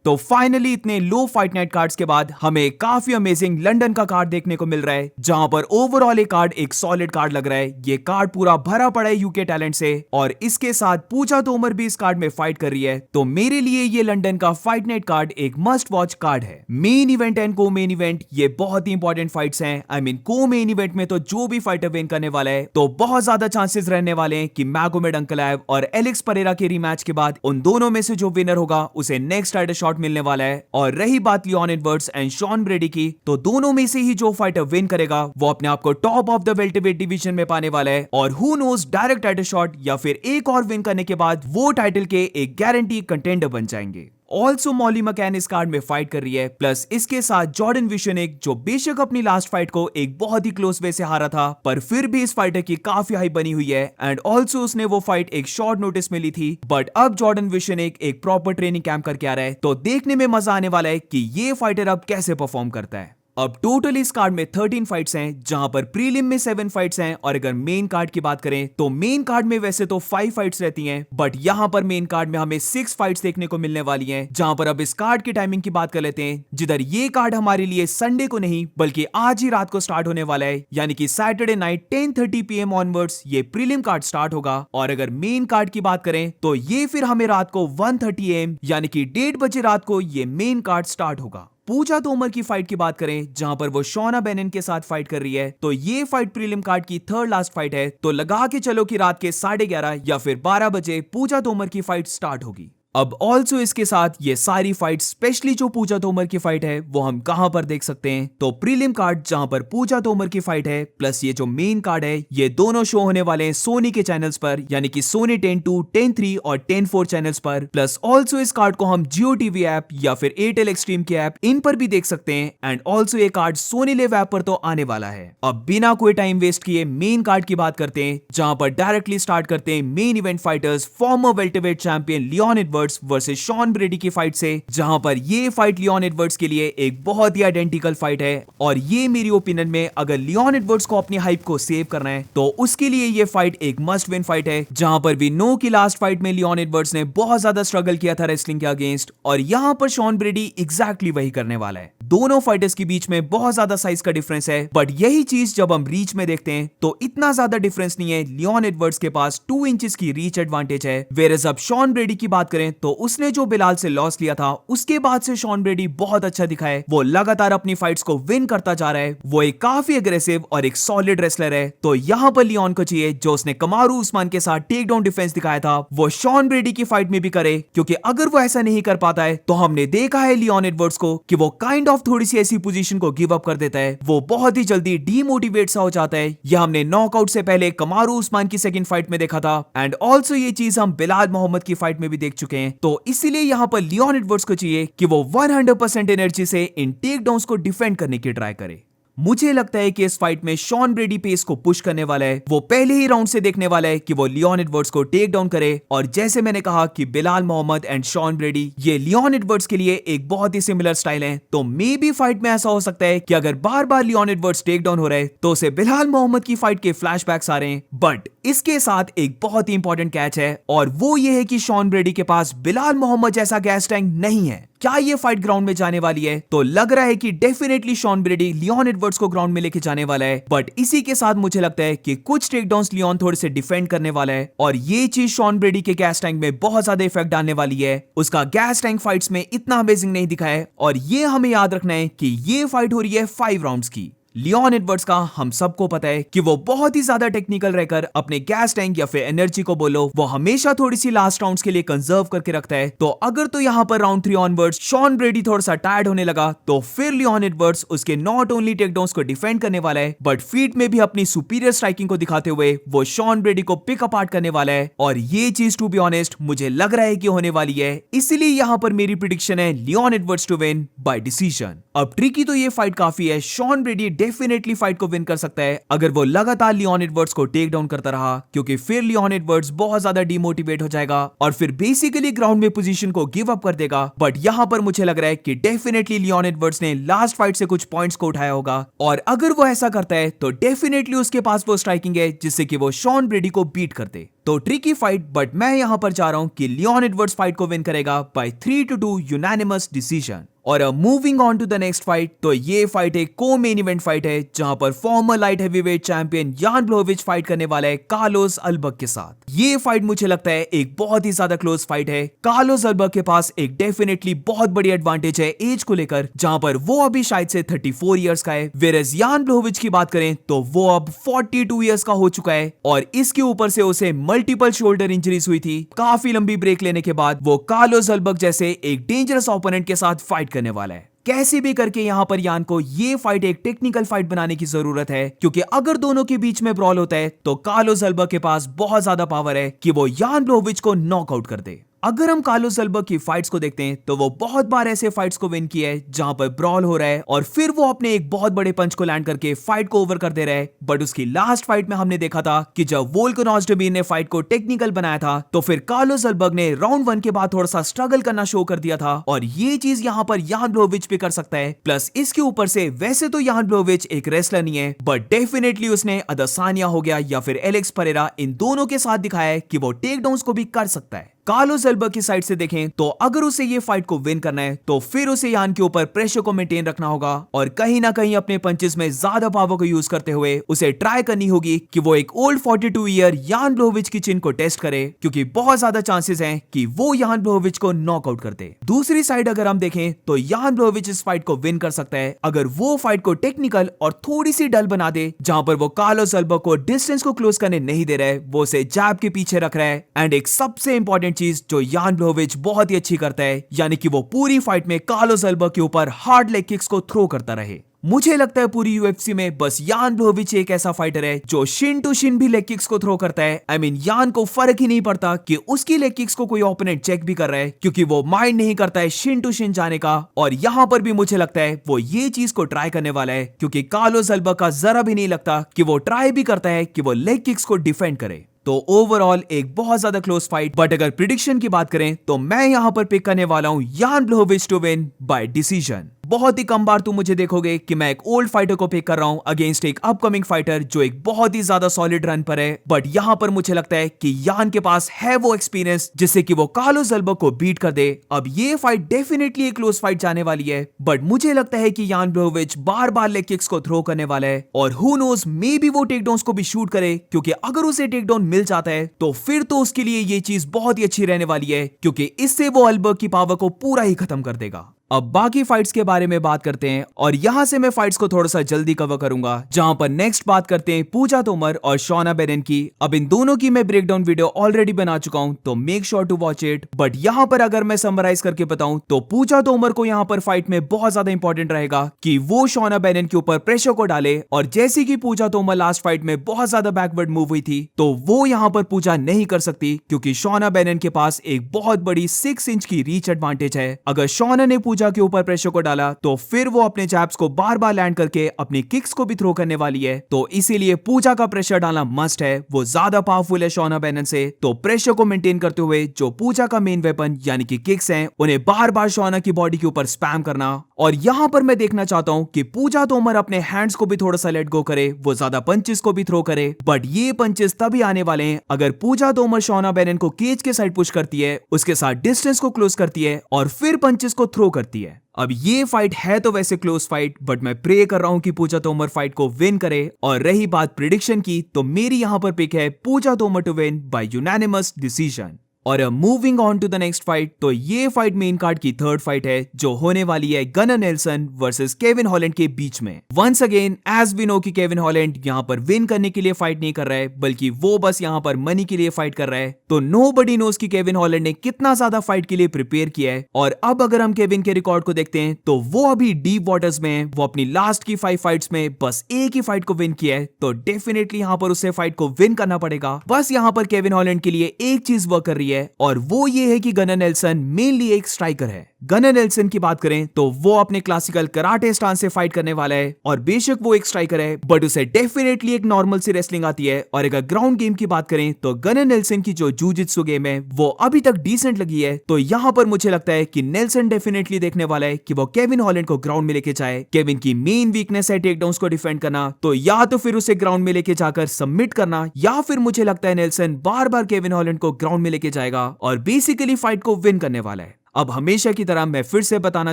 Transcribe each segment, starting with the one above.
तो फाइनली इतने लो fight night cards के बाद हमें काफी अमेजिंग लंदन का कार्ड देखने को मिल रहा है, जहां पर ओवरऑल ये कार्ड एक सॉलिड कार्ड लग रहा है। ये कार्ड पूरा भरा पड़ा है यूके टैलेंट से और इसके साथ पूजा तोमर भी इस कार्ड में फाइट कर रही है। तो मेरे लिए ये लंदन का फाइट नाइट कार्ड एक मस्ट वॉच कार्ड है। मेन इवेंट एंड को मेन इवेंट ये बहुत ही इंपॉर्टेंट फाइट्स हैं। आई मीन को मेन इवेंट में तो जो भी फाइटर विन करने वाला है तो बहुत ज्यादा चांसेस रहने वाले हैं कि मैगोमेड अंकलाएव और एलेक्स परेरा के रीमैच के बाद उन दोनों में से जो विनर होगा उसे नेक्स्ट टाइटल शॉट मिलने वाला है। और रही बात Leon Edwards and Sean Brady की, तो दोनों में से ही जो फाइटर विन करेगा वो अपने आप को top of the welterweight division में पाने वाला है। और who knows direct title shot या फिर एक और विन करने के बाद वो टाइटल के एक गारंटी कंटेंडर बन जाएंगे। ऑल्सो मॉली मकैन इस कार्ड में फाइट कर रही है, प्लस इसके साथ जॉर्डन विशनिक, जो बेशक अपनी लास्ट फाइट को एक बहुत ही क्लोज वे से हारा था, पर फिर भी इस फाइटर की काफी हाइप बनी हुई है। एंड ऑल्सो उसने वो फाइट एक शॉर्ट नोटिस में ली थी, बट अब जॉर्डन विशनिक एक प्रॉपर ट्रेनिंग कैंप करके आ रहा है, तो देखने में मजा आने वाला है कि ये फाइटर अब कैसे परफॉर्म करता है। अब टोटल इस कार्ड में 13 फाइट्स हैं, जहां पर प्रीलिम में 7 फाइट्स हैं। और अगर मेन कार्ड की बात करें तो मेन कार्ड में वैसे तो 5 फाइट्स रहती हैं, बट यहां पर मेन कार्ड में हमें 6 फाइट्स देखने को मिलने वाली हैं। जहां पर अब इस कार्ड की टाइमिंग की बात कर लेते हैं, जिधर ये कार्ड हमारे लिए संडे को नहीं बल्कि आज ही रात को स्टार्ट होने वाला है, यानी कि सैटरडे नाइट 10:30 PM ऑनवर्ड्स ये प्रीलिम कार्ड स्टार्ट होगा। और अगर मेन कार्ड की बात करें तो ये फिर हमें रात को 1:30 AM यानी कि 1:30 बजे रात को ये मेन कार्ड स्टार्ट होगा। पूजा तोमर की फाइट की बात करें, जहां पर वो शोना बेनन के साथ फाइट कर रही है, तो ये फाइट प्रीलिम कार्ड की थर्ड लास्ट फाइट है। तो लगा के चलो कि रात के 11:30 या फिर 12 बजे पूजा तोमर की फाइट स्टार्ट होगी। अब ऑल्सो इसके साथ ये सारी फाइट, स्पेशली जो पूजा तोमर की फाइट है, वो हम कहां पर देख सकते हैं, तो प्रीलिम कार्ड जहां पर पूजा तोमर की फाइट है, प्लस ये जो मेन कार्ड है, ये दोनों शो होने वाले हैं सोनी के चैनल्स पर, यानी कि सोनी 10-2, 10-3 और 10-4 चैनल्स पर। प्लस ऑल्सो इस कार्ड को हम जियो टीवी ऐप या फिर एयरटेल एक्सट्रीम के ऐप इन पर भी देख सकते हैं। एंड ऑल्सो ये कार्ड सोनी लिव ऐप पर तो आने वाला है। अब बिना कोई टाइम वेस्ट किए मेन कार्ड की बात करते हैं, जहां पर डायरेक्टली स्टार्ट करते हैं main event fighters former welterweight champion Leon Edwards versus Sean Brady की फाइट से, जहां पर ये फाइट लियोन एडवर्ड्स के लिए एक बहुत ही आइडेंटिकल फाइट है। और ये मेरी ओपिनियन में अगर लियोन एडवर्ड्स को अपनी हाइप को सेव करना है तो उसके लिए ये फाइट एक मस्ट विन फाइट है। जहां पर वी नो की लास्ट फाइट में लियोन एडवर्ड्स ने बहुत ज्यादा स्ट्रगल किया था रेसलिंग के अगेंस्ट, और यहां पर शॉन ब्रेडी एग्जैक्टली वही करने वाला है। दोनों फाइटर्स के बीच में बहुत ज्यादा साइज का डिफरेंस है, बट यही चीज जब हम रीच में देखते हैं तो इतना ज्यादा डिफरेंस नहीं है। लियोन एडवर्ड्स के पास 2 इंचेस की रीच एडवांटेज है, वेयरएज अब शॉन ब्रेडी की बात करें तो उसने जो बिलाल से लॉस लिया था उसके बाद से शॉन ब्रेडी बहुत अच्छा दिखा है। वो लगातार अपनी फाइट्स को विन करता जा रहा है। वो एक काफी अग्रेसिव और एक सॉलिड रेसलर है। तो यहां पर लियोन को चाहिए जो उसने कमारू उस्मान के साथ टेक डाउन डिफेंस दिखाया था वो शॉन ब्रेडी की फाइट में भी करे, क्योंकि अगर वो ऐसा नहीं कर पाता है तो हमने देखा है लियोन एडवर्ड्स को कि वो काइंड ऑफ थोड़ी सी ऐसी पोजीशन को गिव अप कर देता है। वो बहुत ही जल्दी डीमोटिवेट सा हो जाता है। यह हमने नॉकआउट से पहले कमारू उस्मान की सेकंड फाइट में देखा था, एंड ऑल्सो ये चीज हम बिलाल मोहम्मद की फाइट में भी देख चुके हैं। तो इसीलिए यहां पर लियोन एडवर्ड्स को चाहिए कि वो 100% एनर्जी से इन टेक डाउन्स को डिफेंड करने की ट्राई करे। मुझे लगता है कि इस फाइट में शॉन ब्रेडी पेस को पुश करने वाला है। वो पहले ही राउंड से देखने वाला है कि वो लियोन एडवर्ड्स को टेक डाउन करे। और जैसे मैंने कहा कि Belal Muhammad and Sean Brady ये लियोन एडवर्ड्स के लिए एक बहुत ही सिमिलर स्टाइल है, तो मे बी फाइट में ऐसा हो सकता है कि अगर बार बार लियोन एडवर्ड्स टेक डाउन हो रहे तो उसे बिलाल मोहम्मद की फाइट के फ्लैशबैक्स आ रहे हैं। बट इसके साथ एक बहुत ही इंपॉर्टेंट कैच है, और वो ये है कि शॉन ब्रेडी के पास बिलाल मोहम्मद जैसा गैस टैंक नहीं है। क्या ये फाइट ग्राउंड में जाने वाली है? तो लग रहा है कि definitely Sean Brady Leon Edwards को ग्राउंड में लेके जाने वाला है। बट इसी के साथ मुझे लगता है कि कुछ टेकडाउन्स लियोन थोड़े से डिफेंड करने वाला है, और ये चीज शॉन ब्रेडी के गैस टैंक में बहुत ज्यादा इफेक्ट डालने वाली है। उसका गैस टैंक फाइट्स में इतना अमेजिंग नहीं दिखा है, और ये हमें याद रखना है कि ये फाइट हो रही है 5 राउंड्स की। लियोन एडवर्ड्स का हम सबको पता है कि वो बहुत ही ज्यादा टेक्निकल रहकर अपने गैस टैंक या फिर एनर्जी को बोलो वो हमेशा थोड़ी सी लास्ट राउंड्स के लिए कंजर्व करके रखता है। तो अगर तो यहाँ पर राउंड 3 ऑनवर्ड्स शॉन ब्रेडी थोड़ा सा टायर्ड होने लगा तो फिर लियोन एडवर्ड्स उसके नॉट ओनली टेकडाउन्स को डिफेंड करने वाला है, बट फीट में भी अपनी सुपीरियर स्ट्राइकिंग को दिखाते हुए वो शॉन ब्रेडी को पिक अपार्ट करने वाला है। और ये चीज टू बी ऑनेस्ट मुझे लग रहा है कि होने वाली है, इसलिए यहाँ पर मेरी प्रिडिक्शन है Leon Edwards to win by decision. अब ट्रिकी तो ये फाइट काफी है, शॉन ब्रेडी डेफिनेटली फाइट को विन कर सकता है अगर वो लगातार लियोन एडवर्ड्स को टेक डाउन करता रहा, क्योंकि फिर लियोन एडवर्ड्स बहुत ज्यादा डिमोटिवेट हो जाएगा और फिर बेसिकली ग्राउंड में पोजीशन को गिव अप कर देगा। बट यहाँ पर मुझे लग रहा है कि डेफिनेटली लियोन एडवर्ड्स ने लास्ट फाइट से कुछ पॉइंट्स को उठाया होगा, और अगर वो ऐसा करता है तो डेफिनेटली उसके पास वो स्ट्राइकिंग है जिससे कि वो शॉन ब्रेडी को बीट कर दे। तो ट्रिकी फाइट, बट मैं यहां पर चाह रहा हूं कि लियोन एडवर्ड्स फाइट को विन करेगा बाय 3-2 यूनानिमस डिसीजन। और moving on to the next fight, तो ये फाइट एक को-मेन इवेंट फाइट है जहां पर फॉर्मर लाइट हेवीवेट चैंपियन यान ब्लॉविच फाइट करने वाला है कार्लोस अल्बर्ग के साथ। ये फाइट मुझे लगता है एक बहुत ही ज्यादा क्लोज फाइट है। कार्लोस अल्बर्ग के पास एक डेफिनेटली बहुत बड़ी एडवांटेज है एज को लेकर, जहां पर वो अभी शायद से 34 इयर्स का है, वेरएज यान ब्लॉविच की बात करें तो वो अब 42 इयर्स का हो चुका है, और इसके ऊपर से उसे मल्टीपल शोल्डर इंजरीज हुई थी। काफी लंबी ब्रेक लेने के बाद वो कार्लोस अल्बर्ग जैसे एक डेंजरस ओपोनेंट के साथ फाइट करने वाला है। कैसे भी करके यहाँ पर यान को ये फाइट एक टेक्निकल फाइट बनाने की जरूरत है, क्योंकि अगर दोनों के बीच में ब्रॉल होता है तो कार्लोस अल्बर्ग के पास बहुत ज्यादा पावर है कि वो यान ब्लॉविच को नॉकआउट कर दे। अगर हम कार्लोस अल्बर्ग की फाइट्स को देखते हैं तो वो बहुत बार ऐसे फाइट्स को विन किया है जहां पर ब्रॉल हो रहा है और फिर वो अपने एक बहुत बड़े पंच को लैंड करके फाइट को ओवर कर दे रहा है। बट उसकी लास्ट फाइट में हमने देखा था कि जब वोल्कन ऑस्टरबीन ने फाइट को टेक्निकल बनाया था तो फिर कार्लोस अल्बर्ग ने राउंड 1 के बाद थोड़ा सा स्ट्रगल करना शो कर दिया था, और ये चीज यहाँ पर यान ब्लॉविच भी कर सकता है। प्लस इसके ऊपर से वैसे तो यान ब्लॉविच एक रेसलर नहीं है, बट डेफिनेटली उसने अदसानिया हो गया या फिर एलेक्स परेरा, इन दोनों के साथ दिखाया है कि वो टेक डाउन्स को भी कर सकता है। कार्लोस अल्बर्ग की साइड से देखें तो अगर उसे ये फाइट को विन करना है तो फिर उसे यान के ऊपर प्रेशर को मेंटेन रखना होगा, और कहीं ना कहीं अपने पंचेस में ज्यादा पावर को यूज करते हुए उसे ट्राई करनी होगी कि वो एक ओल्ड 42 ईयर यान ब्लॉविच की चिन को टेस्ट करे, क्योंकि बहुत ज्यादा चांसेस हैं कि वो यान ब्लॉविच को नॉकआउट कर दे। दूसरी साइड अगर हम देखें तो यान ब्लॉविच इस फाइट को विन कर सकता है अगर वो फाइट को टेक्निकल और थोड़ी सी डल बना दे, जहां पर वो कार्लोस अल्बर्ग को डिस्टेंस को क्लोज करने नहीं दे रहा है, वो उसे जैब के पीछे रख रहा है। एंड एक सबसे इंपॉर्टेंट चीज जो यान ब्लॉविच बहुत ही अच्छी करता है, यानी कि वो पूरी फाइट में कार्लोस अल्बर्ग के ऊपर हार्ड लेग किक्स को थ्रो करता रहे। मुझे लगता है पूरी यूएफसी में बस यान ब्लॉविच एक ऐसा फाइटर है जो शिन टू शिन भी लेग किक्स को थ्रो करता है। आई मीन यान को फर्क ही नहीं पड़ता कि उसकी लेग किक्स को कोई ओपोनेंट चेक भी कर रहा है, क्योंकि वो माइंड नहीं करता है शिन टू शिन जाने का। और यहां पर भी मुझे लगता है वो ये चीज को ट्राई करने वाला है, क्योंकि कार्लोस अल्बर्ग का जरा भी नहीं लगता कि वो ट्राई भी करता है कि वो लेग किक्स को डिफेंड करे। तो ओवरऑल एक बहुत ज्यादा क्लोज फाइट, बट अगर प्रिडिक्शन की बात करें तो मैं यहां पर पिक करने वाला हूं यान ब्लॉविच टू विन बाय डिसीजन। बहुत ही कम बार तुम मुझे देखोगे कि मैं एक ओल्ड फाइटर को पिक कर रहा हूं अगेंस्ट एक अपकमिंग फाइटर जो एक बहुत ही ज्यादा सॉलिड रन पर है, बट यहां पर मुझे लगता है कि यान के पास है वो एक्सपीरियंस जिससे कि वो कार्लोस अल्बर्ग को बीट कर दे। अब ये फाइट डेफिनेटली एक क्लोज फाइट जाने वाली है, बट मुझे लगता है कि यान ब्लॉविच बार बार लेग किक्स को थ्रो करने वाला है, और हु नोज मे बी वो टेकडाउन्स को भी शूट करे, क्योंकि अगर उसे टेकडाउन मिल जाता है तो फिर तो उसके लिए ये चीज बहुत ही अच्छी रहने वाली है, क्योंकि इससे वो अल्बर्ग की पावर को पूरा ही खत्म कर देगा। अब बाकी फाइट्स के बारे में बात करते हैं, और यहां से मैं फाइट्स को थोड़ा सा जल्दी कवर करूंगा, जहां पर नेक्स्ट बात करते हैं पूजा तोमर और शॉना बेरन की। अब इन दोनों की मैं ब्रेकडाउन वीडियो ऑलरेडी बना चुका हूं, तो make sure to watch it. But यहां पर अगर मैं समराइज करके बताऊं तो पूजा तोमर को यहां पर फाइट में बहुत ज्यादा इंपॉर्टेंट रहेगा कि वो शॉना बेरन के ऊपर प्रेशर को डाले, और जैसे कि पूजा तोमर लास्ट फाइट में बहुत ज्यादा बैकवर्ड मूव हुई थी तो वो यहां पर पूजा नहीं कर सकती, क्योंकि शॉना बेरन के पास एक बहुत बड़ी 6 इंच की रीच एडवांटेज है। अगर शॉना ने पूजा के ऊपर प्रेशर को डाला तो फिर वो अपने जैब्स को बार बार लैंड करके अपनी किक्स को भी थ्रो करने वाली है, तो इसीलिए पूजा का प्रेशर डालना मस्ट है। वो ज्यादा पावरफुल है शॉना बेरन से, तो प्रेशर को मेंटेन करते हुए जो पूजा का मेन वेपन यानी कि किक्स हैं, उन्हें बार बार शॉना की बॉडी के ऊपर स्पैम करना। और यहां पर मैं देखना चाहता हूं कि पूजा तोमर अपने हैंड्स को भी थोड़ा सा लेट गो करे, वो ज्यादा पंचेस को भी थ्रो करे, बट ये पंचेस तभी आने वाले हैं अगर पूजा तोमर शॉना बेरन को केज के साइड पुश करती है, उसके साथ डिस्टेंस को क्लोज करती है और फिर पंचेस को थ्रो करती है। अब ये फाइट है तो वैसे क्लोज फाइट, बट मैं प्रे कर रहा हूं कि पूजा तोमर फाइट को विन करे। और रही बात प्रिडिक्शन की, तो मेरी यहां पर पिक है Puja Tomar to win by unanimous decision. और moving on to the next fight, तो ये फाइट मेन कार्ड की थर्ड फाइट है जो होने वाली है Gunnar Nelson versus Kevin Holland के बीच में। Once again as we know कि केविन हॉलैंड यहाँ पर विन करने के लिए फाइट नहीं कर रहा है, बल्कि वो बस यहाँ पर मनी के लिए फाइट कर रहा है। तो नोबडी नोज कि केविन हॉलैंड ने कितना ज्यादा फाइट के लिए प्रिपेयर किया है। और अब अगर हम केविन के रिकॉर्ड को देखते हैं तो वो अभी डीप वाटर्स में है। वो अपनी लास्ट की 5 फाइट्स में बस एक ही फाइट को विन किया है, तो डेफिनेटली यहाँ पर उसे फाइट को विन करना पड़ेगा। बस यहाँ पर केविन हॉलैंड के लिए एक चीज वर्क कर रही है, और वो ये है कि गनर नेल्सन मेनली एक स्ट्राइकर है। गनर नेल्सन की बात करें तो वो अपने क्लासिकल कराटे स्टांस से फाइट करने वाला है और बेशक वो एक स्ट्राइकर है बट उसे डेफिनेटली एक नॉर्मल सी रेसलिंग आती है। और अगर ग्राउंड गेम की बात करें तो गनर नेल्सन की जो जूजित्सु गेम है वो अभी तक डिसेंट लगी है। तो यहाँ पर मुझे लगता है कि नेल्सन डेफिनेटली देखने वाला है कि वो केविन हॉलैंड को ग्राउंड में लेके जाए। केविन की मेन वीकनेस है टेकडाउन्स को डिफेंड करना, तो या तो फिर उसे ग्राउंड में लेके जाकर सबमिट करना या फिर मुझे लगता है नेल्सन बार बार केविन हॉलैंड को ग्राउंड में लेके जाएगा और बेसिकली फाइट को विन करने वाला है। अब हमेशा की तरह मैं फिर से बताना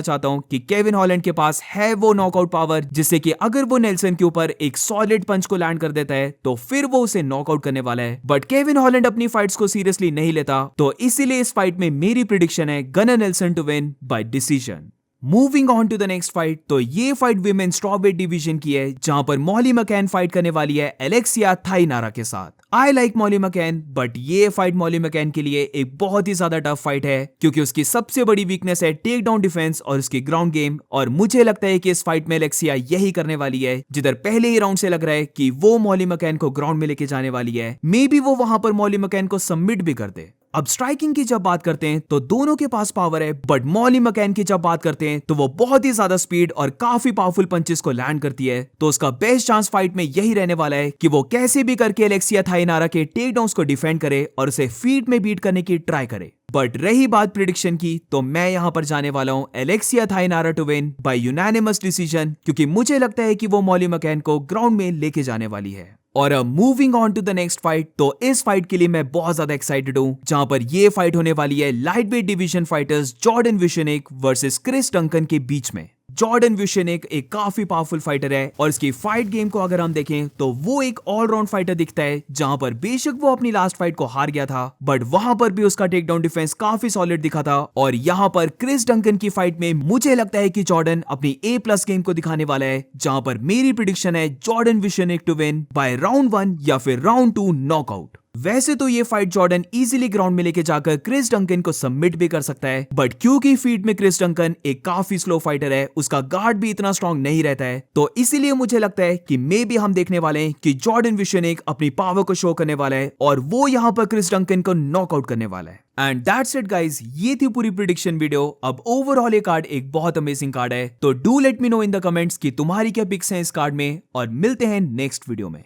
चाहता हूं कि केविन हॉलैंड के पास है वो नॉकआउट पावर जिससे कि अगर वो नेल्सन के ऊपर एक सॉलिड पंच को लैंड कर देता है तो फिर वो उसे नॉकआउट करने वाला है। बट केविन हॉलैंड अपनी फाइट्स को सीरियसली नहीं लेता, तो इसीलिए इस फाइट में मेरी प्रिडिक्शन है Gunnar Nelson to win by decision. Moving on to the next fight, तो ये फाइट विमेन स्ट्रॉवेट डिवीजन की है जहां पर मॉली मैकैन फाइट करने वाली है एलेक्सिया थाइनारा के साथ। I like Molly McCann but ये फाइट मॉली मैकैन के लिए एक बहुत ही ज्यादा टफ फाइट है क्योंकि उसकी सबसे बड़ी वीकनेस है टेक डाउन डिफेंस और उसकी ग्राउंड गेम। और मुझे लगता है कि इस फाइट में एलेक्सिया यही करने वाली है, जिधर पहले ही राउंड से लग रहा है कि वो मॉली मैकैन को ग्राउंड में लेके जाने वाली है। मे बी वो वहां पर मॉली मैकैन को सबमिट भी कर दे। अब स्ट्राइकिंग की जब बात करते हैं तो दोनों के पास पावर है बट मॉली मैकैन की जब बात करते हैं तो वो बहुत ही ज्यादा स्पीड और काफी पावरफुल पंचेस को लैंड करती है। तो उसका बेस्ट चांस फाइट में यही रहने वाला है कि वो कैसे भी करके एलेक्सिया थाइनारा के टेक डाउन्स को डिफेंड करे और उसे फीट में बीट करने की ट्राई करे। बट रही बात प्रिडिक्शन की, तो मैं यहां पर जाने वाला हूं Alexia Thainara to win by unanimous decision क्योंकि मुझे लगता है कि वो मॉली मैकैन को ग्राउंड में लेके जाने वाली है। और moving on to the next fight, तो इस फाइट के लिए मैं बहुत ज्यादा एक्साइटेड हूं जहां पर ये फाइट होने वाली है lightweight division fighters Jordan Vishenik versus Chris Duncan के बीच में। जॉर्डन विशेनिक एक काफी पावरफुल फाइटर है और इसकी फाइट गेम को अगर हम देखें तो वो एक ऑलराउंड फाइटर दिखता है जहां पर बेशक वो अपनी लास्ट फाइट को हार गया था बट वहां पर भी उसका टेक डाउन डिफेंस काफी सॉलिड दिखा था। और यहां पर क्रिस डंकन की फाइट में मुझे लगता है कि जॉर्डन अपनी A+ गेम को दिखाने वाला है, जहां पर मेरी प्रिडिक्शन है Jordan Vishenik to win by round 1 या फिर राउंड 2 नॉकआउट। वैसे तो ये फाइट जॉर्डन इजीली ग्राउंड में लेके जाकर क्रिस डंकन को सबमिट भी कर सकता है बट क्योंकि फीट में क्रिस डंकन एक काफी स्लो फाइटर है, उसका गार्ड भी इतना स्ट्रांग नहीं रहता है, तो इसीलिए मुझे लगता है कि मे भी हम देखने वाले हैं कि जॉर्डन विशेनिक अपनी पावर को शो करने वाला है और वो यहां पर क्रिस डंकन को नॉकआउट करने वाला है। एंड दैट्स इट गाइज, ये थी पूरी प्रिडिक्शन वीडियो। अब ओवरऑल ये कार्ड एक बहुत अमेजिंग कार्ड है, तो do let me know in the comments कि तुम्हारी क्या पिक्स हैं इस कार्ड में और मिलते हैं नेक्स्ट वीडियो में।